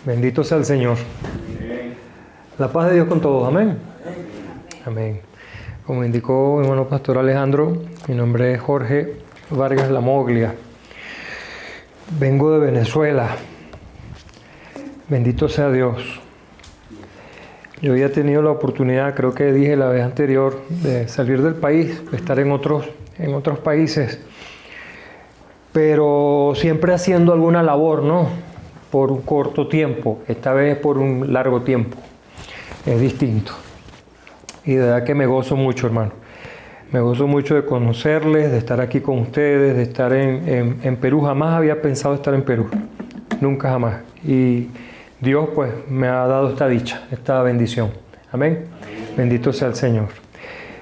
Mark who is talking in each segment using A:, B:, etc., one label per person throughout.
A: Bendito sea el Señor. La paz de Dios con todos. Amén. Amén. Como indicó mi hermano pastor Alejandro, mi nombre es Jorge Vargas Lamoglia. Vengo de Venezuela. Bendito sea Dios. Yo había tenido la oportunidad, creo que dije la vez anterior, de salir del país, de estar en otros países, pero siempre haciendo alguna labor, ¿no? Por un corto tiempo, esta vez por un largo tiempo. Es distinto. Y de verdad que me gozo mucho, hermano. Me gozo mucho de conocerles, de estar aquí con ustedes, de estar en Perú. Jamás había pensado estar en Perú. Nunca jamás. Y Dios pues me ha dado esta dicha, esta bendición. Amén. Bendito sea el Señor.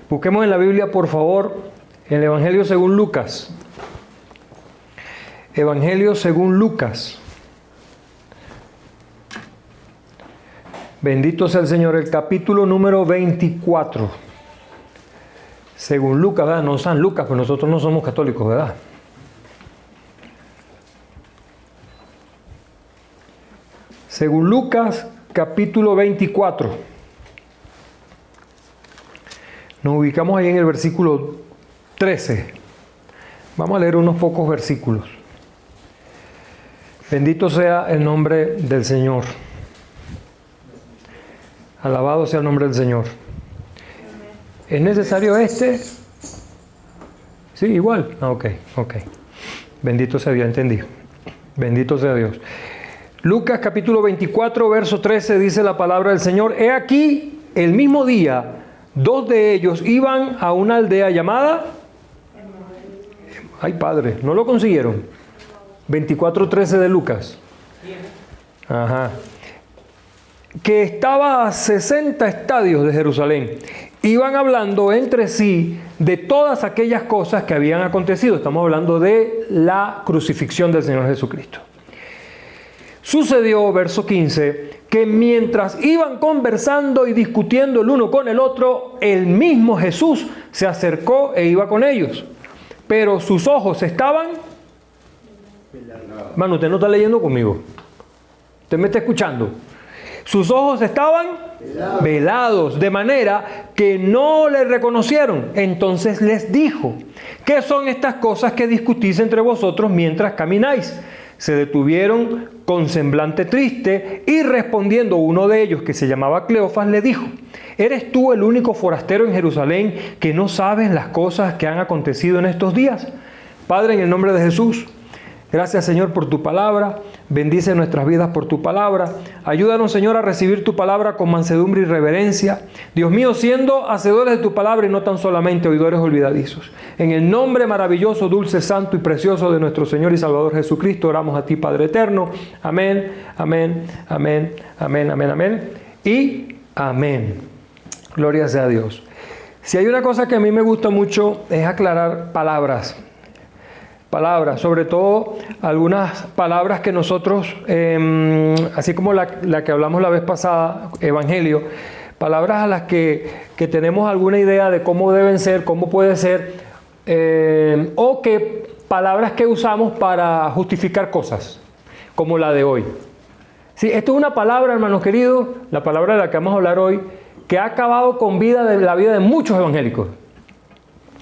A: Busquemos en la Biblia, por favor, el Evangelio según Lucas. Evangelio según Lucas. Bendito sea el Señor. El capítulo número 24. Según Lucas, ¿verdad? No San Lucas, pues nosotros no somos católicos, ¿verdad? Según Lucas, capítulo 24. Nos ubicamos ahí en el versículo 13. Vamos a leer unos pocos versículos. Bendito sea el nombre del Señor. Alabado sea el nombre del Señor. ¿Es necesario este? Sí, igual. Ok. Bendito sea Dios, entendí. Bendito sea Dios. Lucas capítulo 24, verso 13 dice la palabra del Señor. He aquí, el mismo día, dos de ellos iban a una aldea llamada... Ay, Padre, ¿no lo consiguieron? 24:13 de Lucas. Ajá. Que estaba a 60 estadios de Jerusalén. Iban hablando entre sí de todas aquellas cosas que habían acontecido. Estamos hablando de la crucifixión del Señor Jesucristo. Sucedió, verso 15, que mientras iban conversando y discutiendo el uno con el otro, el mismo Jesús se acercó e iba con ellos. Pero sus ojos estaban... Mano, usted no está leyendo conmigo. Usted me está escuchando. Sus ojos estaban velados, de manera que no le reconocieron. Entonces les dijo: ¿qué son estas cosas que discutís entre vosotros mientras camináis? Se detuvieron con semblante triste y respondiendo uno de ellos, que se llamaba Cleofas, le dijo: ¿eres tú el único forastero en Jerusalén que no sabes las cosas que han acontecido en estos días? Padre, en el nombre de Jesús, gracias, Señor, por tu palabra. Bendice nuestras vidas por tu palabra. Ayúdanos, Señor, a recibir tu palabra con mansedumbre y reverencia. Dios mío, siendo hacedores de tu palabra y no tan solamente oidores olvidadizos. En el nombre maravilloso, dulce, santo y precioso de nuestro Señor y Salvador Jesucristo, oramos a ti, Padre eterno. Amén, amén, amén, amén, amén, amén y amén. Gloria sea a Dios. Si hay una cosa que a mí me gusta mucho es aclarar palabras, sobre todo algunas palabras que nosotros, así como la que hablamos la vez pasada, evangelio, palabras a las que tenemos alguna idea de cómo deben ser, cómo puede ser, o que palabras que usamos para justificar cosas, como la de hoy. Sí, esto es una palabra, hermanos queridos, la palabra de la que vamos a hablar hoy, que ha acabado con la vida de muchos evangélicos.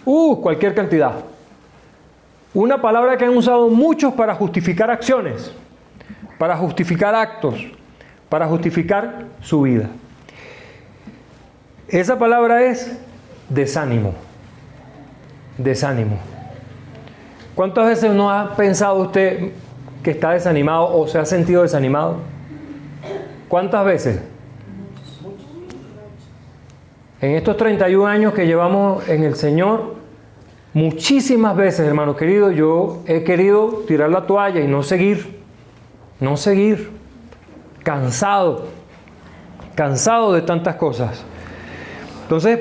A: Cualquier cantidad. Una palabra que han usado muchos para justificar acciones, para justificar actos, para justificar su vida. Esa palabra es desánimo. Desánimo. ¿Cuántas veces no ha pensado usted que está desanimado o se ha sentido desanimado? ¿Cuántas veces? En estos 31 años que llevamos en el Señor, muchísimas veces, hermanos queridos, yo he querido tirar la toalla y no seguir, cansado de tantas cosas. Entonces,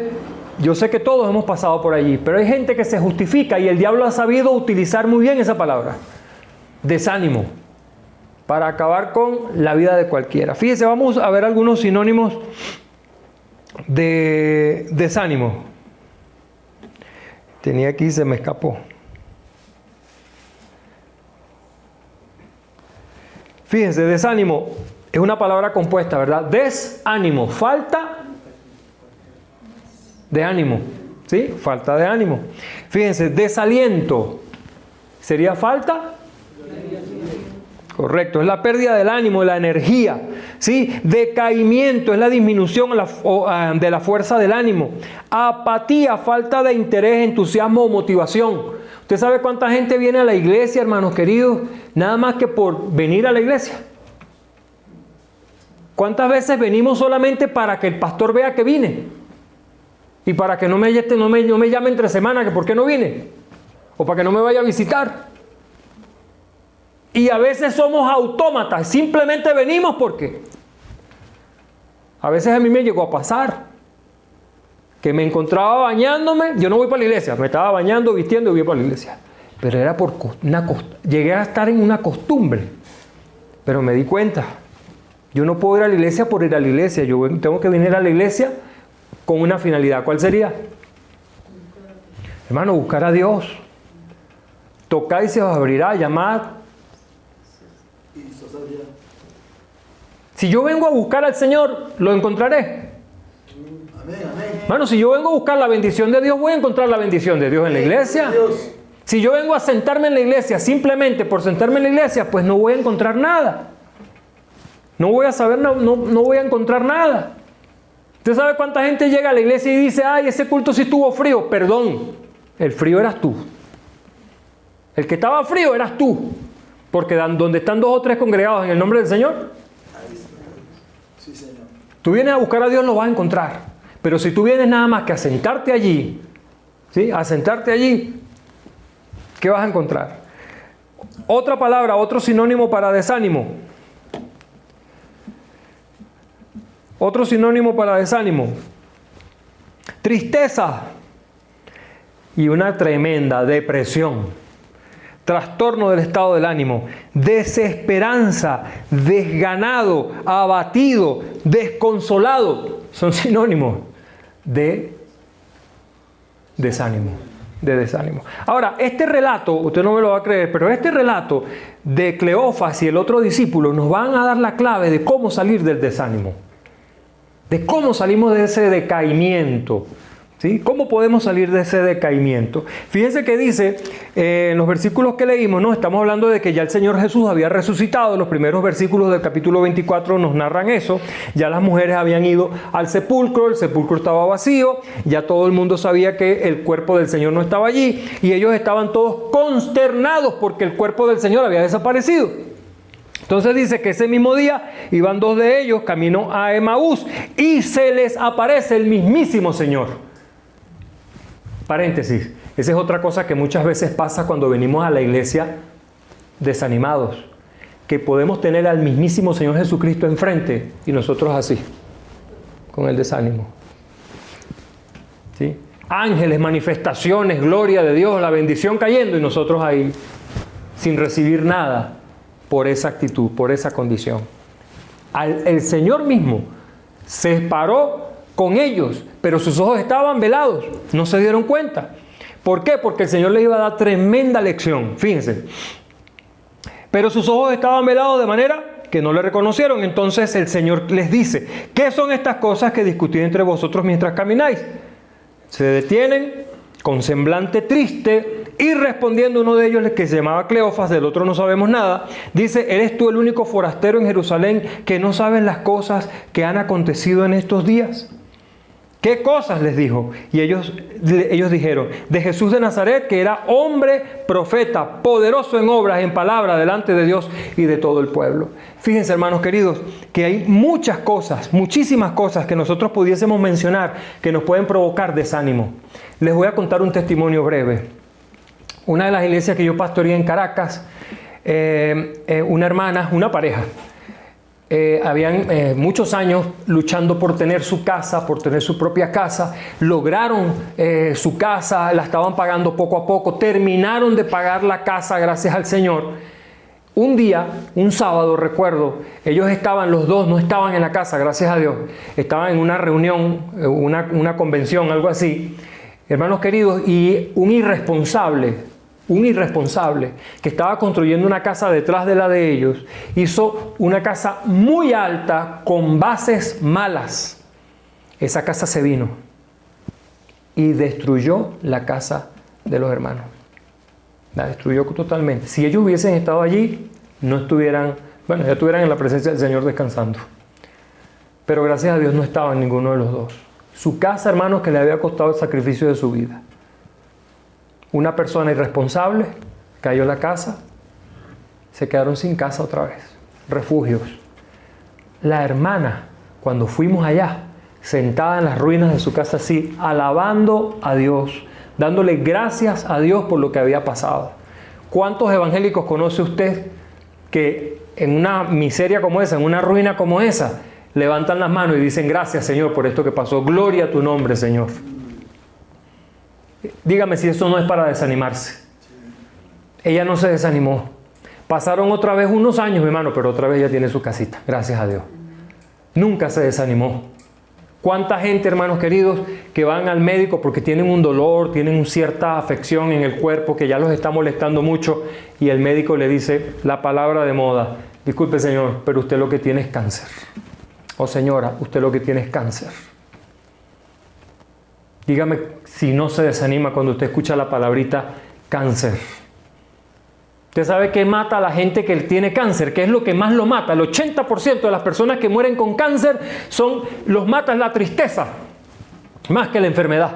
A: yo sé que todos hemos pasado por allí, pero hay gente que se justifica y el diablo ha sabido utilizar muy bien esa palabra, desánimo, para acabar con la vida de cualquiera. Fíjense, vamos a ver algunos sinónimos de desánimo. Tenía aquí, se me escapó. Fíjense, desánimo. Es una palabra compuesta, ¿verdad? Desánimo, falta de ánimo. ¿Sí? Falta de ánimo. Fíjense, desaliento sería falta. Correcto, es la pérdida del ánimo, de la energía. ¿Sí? Decaimiento es la disminución de la fuerza del ánimo. Apatía, falta de interés, entusiasmo o motivación. ¿Usted sabe cuánta gente viene a la iglesia, hermanos queridos, nada más que por venir a la iglesia? ¿Cuántas veces venimos solamente para que el pastor vea que vine? Y para que no me llame entre semana que por qué no vine. O para que no me vaya a visitar. Y a veces somos autómatas. Simplemente venimos porque. A veces a mí me llegó a pasar. Que me encontraba bañándome. Yo no voy para la iglesia. Me estaba bañando, vistiendo y voy para la iglesia. Pero era por llegué a estar en una costumbre. Pero me di cuenta. Yo no puedo ir a la iglesia por ir a la iglesia. Yo tengo que venir a la iglesia con una finalidad. ¿Cuál sería? Hermano, buscar a Dios. Tocar y se os abrirá. Llamar. Si yo vengo a buscar al Señor, lo encontraré. Hermano, si yo vengo a buscar la bendición de Dios, voy a encontrar la bendición de Dios en la iglesia. Si yo vengo a sentarme en la iglesia simplemente por sentarme en la iglesia, pues no voy a encontrar nada. No voy a saber, no voy a encontrar nada. ¿Usted sabe cuánta gente llega a la iglesia y dice, ay, ese culto sí estuvo frío? Perdón, el frío eras tú. El que estaba frío eras tú. Porque donde están 2 o 3 congregados en el nombre del Señor,
B: sí, Señor.
A: Tú vienes a buscar a Dios, lo vas a encontrar. Pero si tú vienes nada más que a sentarte allí, ¿sí? A sentarte allí, ¿qué vas a encontrar? Otra palabra, otro sinónimo para desánimo. Otro sinónimo para desánimo. Tristeza y una tremenda depresión. Trastorno del estado del ánimo. Desesperanza, desganado, abatido, desconsolado. Son sinónimos de desánimo. De desánimo. Ahora, este relato, usted no me lo va a creer, pero este relato de Cleofas y el otro discípulo nos van a dar la clave de cómo salir del desánimo. De cómo salimos de ese decaimiento. ¿Sí? ¿Cómo podemos salir de ese decaimiento? Fíjense que dice, en los versículos que leímos, ¿no? Estamos hablando de que ya el Señor Jesús había resucitado. Los primeros versículos del capítulo 24 nos narran eso. Ya las mujeres habían ido al sepulcro, el sepulcro estaba vacío, ya todo el mundo sabía que el cuerpo del Señor no estaba allí y ellos estaban todos consternados porque el cuerpo del Señor había desaparecido. Entonces dice que ese mismo día iban 2 de ellos camino a Emaús y se les aparece el mismísimo Señor. Paréntesis, esa es otra cosa que muchas veces pasa cuando venimos a la iglesia desanimados, que podemos tener al mismísimo Señor Jesucristo enfrente y nosotros así, con el desánimo. ¿Sí? Ángeles, manifestaciones, gloria de Dios, la bendición cayendo y nosotros ahí sin recibir nada por esa actitud, por esa condición. El Señor mismo se paró con ellos, pero sus ojos estaban velados, no se dieron cuenta. ¿Por qué? Porque el Señor les iba a dar tremenda lección, fíjense. Pero sus ojos estaban velados de manera que no le reconocieron. Entonces el Señor les dice, ¿qué son estas cosas que discutís entre vosotros mientras camináis? Se detienen con semblante triste y respondiendo uno de ellos, que se llamaba Cleofas, del otro no sabemos nada, dice, ¿eres tú el único forastero en Jerusalén que no sabes las cosas que han acontecido en estos días? ¿Qué cosas? Les dijo. Y ellos dijeron, de Jesús de Nazaret, que era hombre, profeta, poderoso en obras, en palabra, delante de Dios y de todo el pueblo. Fíjense, hermanos queridos, que hay muchas cosas, muchísimas cosas que nosotros pudiésemos mencionar que nos pueden provocar desánimo. Les voy a contar un testimonio breve. Una de las iglesias que yo pastoreé en Caracas, una hermana, una pareja, habían muchos años luchando por tener su casa, por tener su propia casa. Lograron su casa, la estaban pagando poco a poco, terminaron de pagar la casa gracias al Señor. Un día, un sábado, recuerdo, ellos estaban, los dos no estaban en la casa, gracias a Dios, estaban en una reunión, una convención, algo así, hermanos queridos, y un irresponsable un irresponsable que estaba construyendo una casa detrás de la de ellos, hizo una casa muy alta con bases malas. Esa casa se vino y destruyó la casa de los hermanos. La destruyó totalmente. Si ellos hubiesen estado allí, no estuvieran, bueno, ya estuvieran en la presencia del Señor descansando. Pero gracias a Dios no estaban ninguno de los dos. Su casa, hermanos, que le había costado el sacrificio de su vida. Una persona irresponsable, cayó la casa, se quedaron sin casa otra vez. Refugios. La hermana, cuando fuimos allá, sentada en las ruinas de su casa así, alabando a Dios, dándole gracias a Dios por lo que había pasado. ¿Cuántos evangélicos conoce usted que en una miseria como esa, en una ruina como esa, levantan las manos y dicen gracias, Señor, por esto que pasó? Gloria a tu nombre, Señor. Dígame si eso no es para desanimarse. Ella no se desanimó. Pasaron otra vez unos años, mi hermano, pero otra vez ella tiene su casita, gracias a Dios. Nunca se desanimó. ¿Cuánta gente, hermanos queridos, que van al médico porque tienen un dolor, tienen una cierta afección en el cuerpo que ya los está molestando mucho, y el médico le dice la palabra de moda: disculpe, señor, pero usted lo que tiene es cáncer. O señora, usted lo que tiene es cáncer. Dígame si no se desanima cuando usted escucha la palabrita cáncer. Usted sabe que mata a la gente que tiene cáncer, que es lo que más lo mata. El 80% de las personas que mueren con cáncer los mata la tristeza, más que la enfermedad.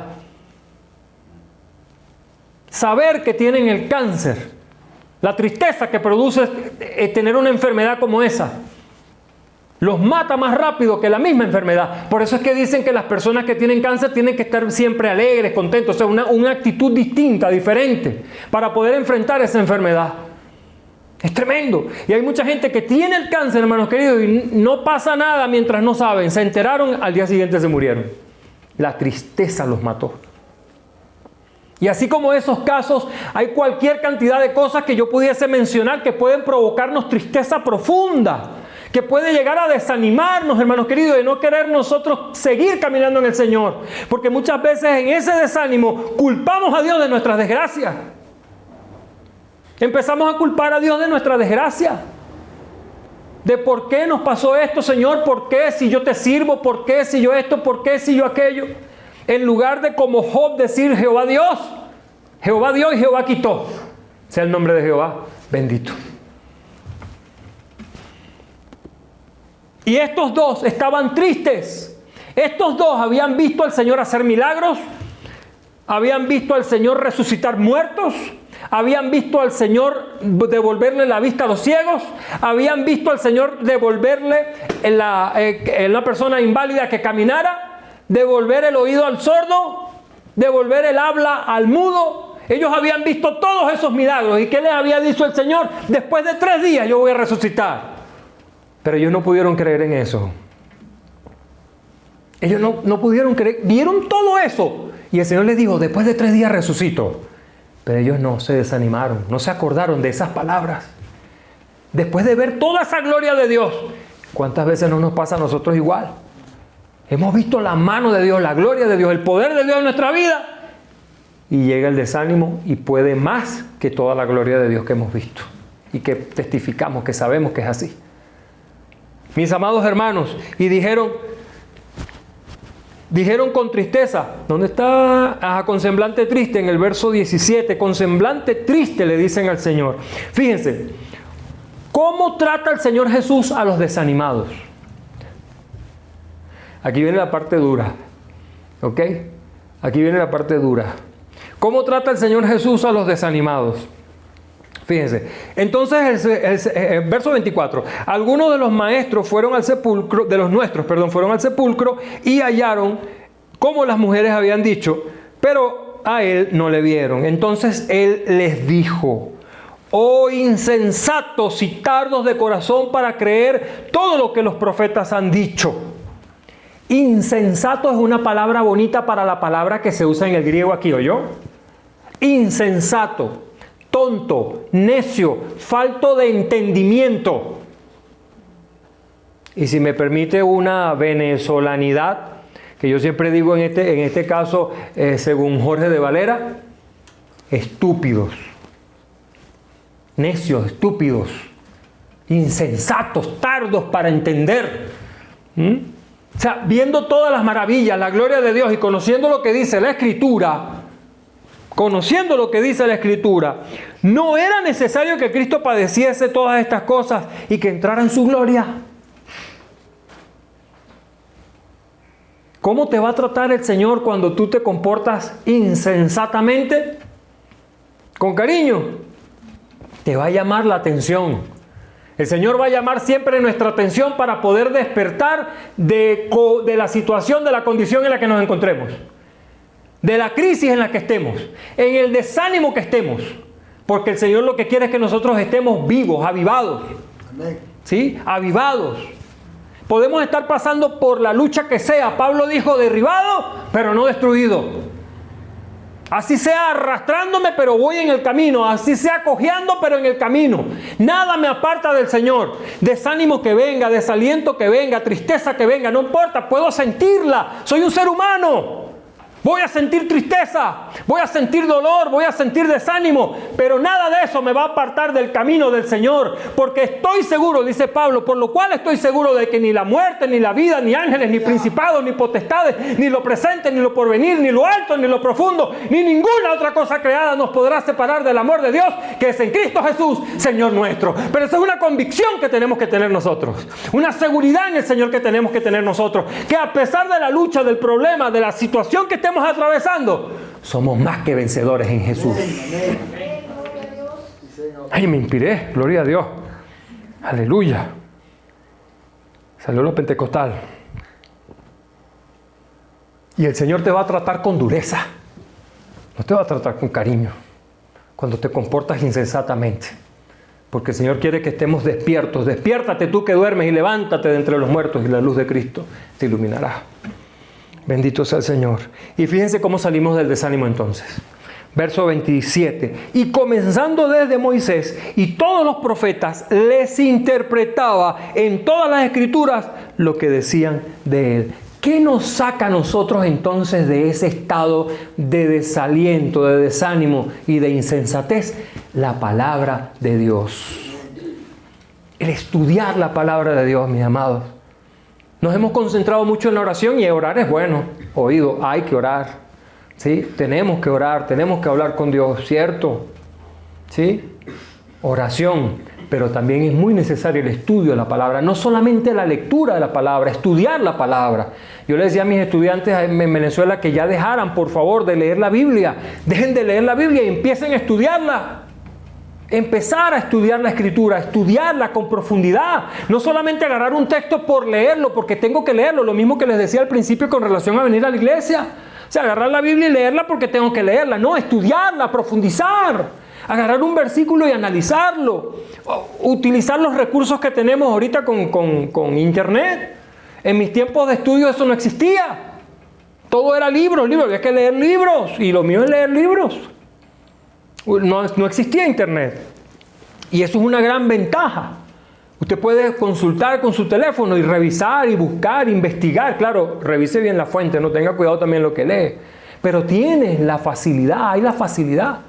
A: Saber que tienen el cáncer, la tristeza que produce tener una enfermedad como esa, los mata más rápido que la misma enfermedad. Por eso es que dicen que las personas que tienen cáncer tienen que estar siempre alegres, contentos, o sea, una actitud distinta, diferente, para poder enfrentar esa enfermedad. Es tremendo. Y hay mucha gente que tiene el cáncer, hermanos queridos, y no pasa nada mientras no saben. Se enteraron, al día siguiente se murieron. La tristeza los mató. Y así como esos casos, hay cualquier cantidad de cosas que yo pudiese mencionar que pueden provocarnos tristeza profunda, que puede llegar a desanimarnos, hermanos queridos, de no querer nosotros seguir caminando en el Señor. Porque muchas veces en ese desánimo culpamos a Dios de nuestras desgracias. Empezamos a culpar a Dios de nuestra desgracia. De por qué nos pasó esto, Señor, por qué si yo te sirvo, por qué si yo esto, por qué si yo aquello. En lugar de como Job decir Jehová dio y Jehová quitó. Sea el nombre de Jehová bendito. Y estos dos estaban tristes. Estos dos habían visto al Señor hacer milagros, habían visto al Señor resucitar muertos, habían visto al Señor devolverle la vista a los ciegos, habían visto al Señor devolverle la persona inválida que caminara, devolver el oído al sordo, devolver el habla al mudo. Ellos habían visto todos esos milagros. ¿Y qué les había dicho el Señor? Después de 3 días yo voy a resucitar. Pero ellos no pudieron creer en eso. Ellos no pudieron creer. Vieron todo eso. Y el Señor les dijo, después de 3 días resucito. Pero ellos no se desanimaron, no se acordaron de esas palabras. Después de ver toda esa gloria de Dios, ¿cuántas veces no nos pasa a nosotros igual? Hemos visto la mano de Dios, la gloria de Dios, el poder de Dios en nuestra vida. Y llega el desánimo y puede más que toda la gloria de Dios que hemos visto. Y que testificamos, que sabemos que es así. Mis amados hermanos, y dijeron con tristeza, ¿dónde está? Con semblante triste, en el verso 17, con semblante triste le dicen al Señor. Fíjense, ¿cómo trata el Señor Jesús a los desanimados? Aquí viene la parte dura, ¿ok? Aquí viene la parte dura. ¿Cómo trata el Señor Jesús a los desanimados? Fíjense, entonces el verso 24, algunos de los maestros fueron al sepulcro, de los nuestros, perdón, fueron al sepulcro y hallaron como las mujeres habían dicho, pero a él no le vieron. Entonces él les dijo, oh insensatos y tardos de corazón para creer todo lo que los profetas han dicho. Insensato es una palabra bonita para la palabra que se usa en el griego aquí, ¿oyó? Insensato. Tonto, necio, falto de entendimiento. Y si me permite una venezolanidad, que yo siempre digo en este caso, según Jorge de Valera, estúpidos. necios, estúpidos, insensatos, tardos para entender. O sea, viendo todas las maravillas, la gloria de Dios y conociendo lo que dice la Escritura, no era necesario que Cristo padeciese todas estas cosas y que entrara en su gloria. ¿Cómo te va a tratar el Señor cuando tú te comportas insensatamente? Con cariño. Te va a llamar la atención. El Señor va a llamar siempre nuestra atención para poder despertar de la situación, de la condición en la que nos encontremos. De la crisis en la que estemos. En el desánimo que estemos. Porque el Señor lo que quiere es que nosotros estemos vivos, avivados.
B: Amén.
A: ¿Sí? Avivados. Podemos estar pasando por la lucha que sea. Pablo dijo derribado, pero no destruido. Así sea arrastrándome, pero voy en el camino. Así sea cojeando, pero en el camino. Nada me aparta del Señor. Desánimo que venga, desaliento que venga, tristeza que venga, no importa, puedo sentirla. Soy un ser humano. Voy a sentir tristeza, voy a sentir dolor, voy a sentir desánimo, pero nada de eso me va a apartar del camino del Señor, porque estoy seguro, dice Pablo, por lo cual estoy seguro de que ni la muerte, ni la vida, ni ángeles, ni principados, ni potestades, ni lo presente, ni lo porvenir, ni lo alto, ni lo profundo, ni ninguna otra cosa creada nos podrá separar del amor de Dios, que es en Cristo Jesús, Señor nuestro. Pero esa es una convicción que tenemos que tener nosotros, una seguridad en el Señor que tenemos que tener nosotros, que a pesar de la lucha, del problema, de la situación que estemos atravesando, somos más que vencedores en Jesús. Ay, me inspiré, gloria a Dios. Aleluya. Salió lo pentecostal. Y el Señor te va a tratar con dureza. No te va a tratar con cariño. Cuando te comportas insensatamente. Porque el Señor quiere que estemos despiertos. Despiértate tú que duermes y levántate de entre los muertos y la luz de Cristo te iluminará. Bendito sea el Señor. Y fíjense cómo salimos del desánimo entonces. Verso 27. Y comenzando desde Moisés y todos los profetas, les interpretaba en todas las escrituras lo que decían de él. ¿Qué nos saca a nosotros entonces de ese estado de desaliento, de desánimo y de insensatez? La palabra de Dios. El estudiar la palabra de Dios, mis amados. Nos hemos concentrado mucho en la oración y orar es bueno. Oído, hay que orar. ¿Sí? Tenemos que orar, tenemos que hablar con Dios, ¿cierto? ¿Sí? Oración. Pero también es muy necesario el estudio de la palabra. No solamente la lectura de la palabra, estudiar la palabra. Yo le decía a mis estudiantes en Venezuela que ya dejaran, por favor, de leer la Biblia. Dejen de leer la Biblia y empiecen a estudiarla. Empezar a estudiar la Escritura, estudiarla con profundidad. No solamente agarrar un texto por leerlo, porque tengo que leerlo. Lo mismo que les decía al principio con relación a venir a la iglesia. O sea, agarrar la Biblia y leerla porque tengo que leerla. No, estudiarla, profundizar. Agarrar un versículo y analizarlo. Utilizar los recursos que tenemos ahorita con Internet. En mis tiempos de estudio eso no existía. Todo era libros. Había que leer libros. Y lo mío es leer libros. No existía Internet. Y eso es una gran ventaja. Usted puede consultar con su teléfono y revisar y buscar, investigar. Claro, revise bien la fuente, no tenga cuidado también lo que lee. Pero tienes la facilidad, hay la facilidad.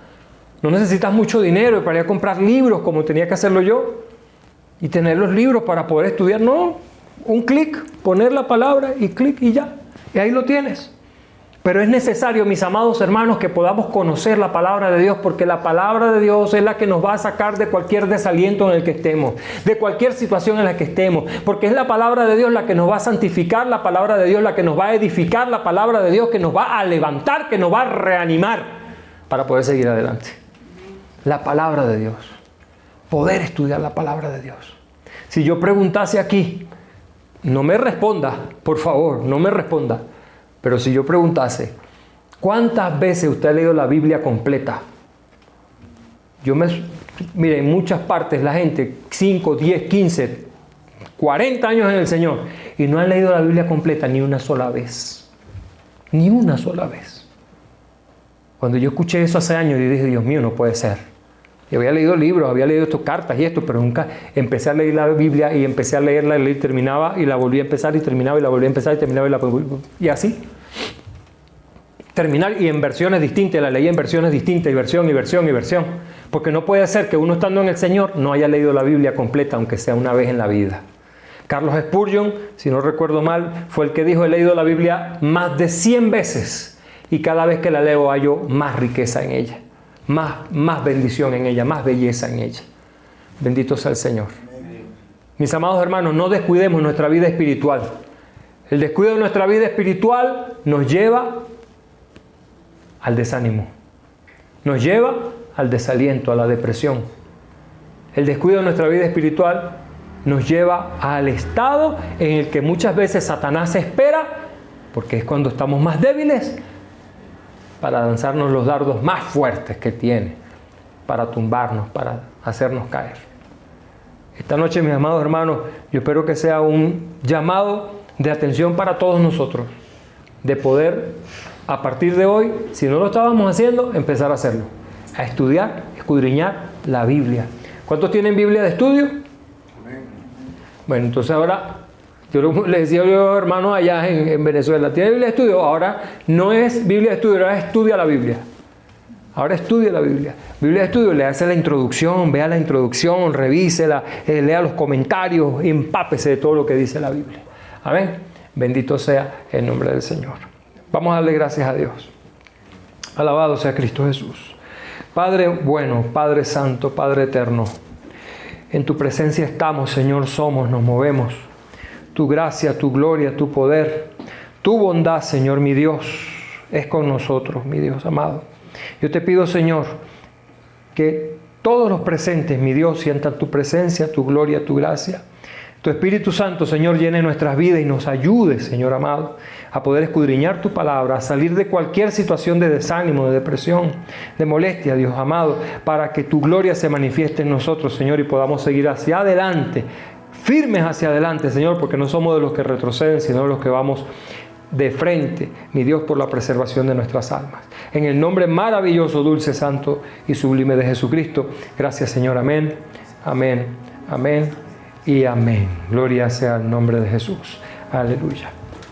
A: No necesitas mucho dinero para ir a comprar libros como tenía que hacerlo yo. Y tener los libros para poder estudiar. No, un clic, poner la palabra y clic y ya. Y ahí lo tienes. Pero es necesario, mis amados hermanos, que podamos conocer la palabra de Dios, porque la palabra de Dios es la que nos va a sacar de cualquier desaliento en el que estemos, de cualquier situación en la que estemos, porque es la palabra de Dios la que nos va a santificar, la palabra de Dios la que nos va a edificar, la palabra de Dios que nos va a levantar, que nos va a reanimar para poder seguir adelante. La palabra de Dios. Poder estudiar la palabra de Dios. Si yo preguntase aquí, no me responda, por favor, no me responda. Pero si yo preguntase, ¿cuántas veces usted ha leído la Biblia completa? Mire, en muchas partes la gente, 5, 10, 15, 40 años en el Señor, y no han leído la Biblia completa ni una sola vez. Ni una sola vez. Cuando yo escuché eso hace años, yo dije, Dios mío, no puede ser. Yo había leído libros, había leído cartas y esto, pero nunca empecé a leer la Biblia y empecé a leerla y terminaba y la volví a empezar y terminaba y la volví a empezar y terminaba y así. Terminar y en versiones distintas, la leí en versiones distintas y versión. Porque no puede ser que uno estando en el Señor no haya leído la Biblia completa, aunque sea una vez en la vida. Carlos Spurgeon, si no recuerdo mal, fue el que dijo: he leído la Biblia más de 100 veces y cada vez que la leo hallo más riqueza en ella, más bendición en ella, más belleza en ella. Bendito sea el Señor. Mis amados hermanos, no descuidemos nuestra vida espiritual. El descuido de nuestra vida espiritual nos lleva al desánimo, nos lleva al desaliento, a la depresión. El descuido de nuestra vida espiritual nos lleva al estado en el que muchas veces Satanás espera, porque es cuando estamos más débiles, para lanzarnos los dardos más fuertes que tiene, para tumbarnos, para hacernos caer. Esta noche, mis amados hermanos, yo espero que sea un llamado de atención para todos nosotros, de poder, a partir de hoy, si no lo estábamos haciendo, empezar a hacerlo, a estudiar, escudriñar la Biblia. ¿Cuántos tienen Biblia de estudio? Bueno, entonces ahora, yo le decía a los hermanos allá en Venezuela, ¿tiene Biblia de estudio? Ahora no es Biblia de estudio, ahora estudia la Biblia. Ahora estudia la Biblia. Biblia de estudio, le hace la introducción, vea la introducción, revísela, lea los comentarios, empápese de todo lo que dice la Biblia. Amén. Bendito sea el nombre del Señor. Vamos a darle gracias a Dios. Alabado sea Cristo Jesús. Padre bueno, Padre santo, Padre eterno, en tu presencia estamos, Señor, somos, nos movemos. Tu gracia, tu gloria, tu poder, tu bondad, Señor, mi Dios, es con nosotros, mi Dios amado. Yo te pido, Señor, que todos los presentes, mi Dios, sientan tu presencia, tu gloria, tu gracia. Tu Espíritu Santo, Señor, llene nuestras vidas y nos ayude, Señor amado, a poder escudriñar tu palabra, a salir de cualquier situación de desánimo, de depresión, de molestia, Dios amado, para que tu gloria se manifieste en nosotros, Señor, y podamos seguir hacia adelante, firmes hacia adelante, Señor, porque no somos de los que retroceden, sino de los que vamos de frente, mi Dios, por la preservación de nuestras almas. En el nombre maravilloso, dulce, santo y sublime de Jesucristo. Gracias, Señor. Amén, amén, amén y amén. Gloria sea al nombre de Jesús. Aleluya.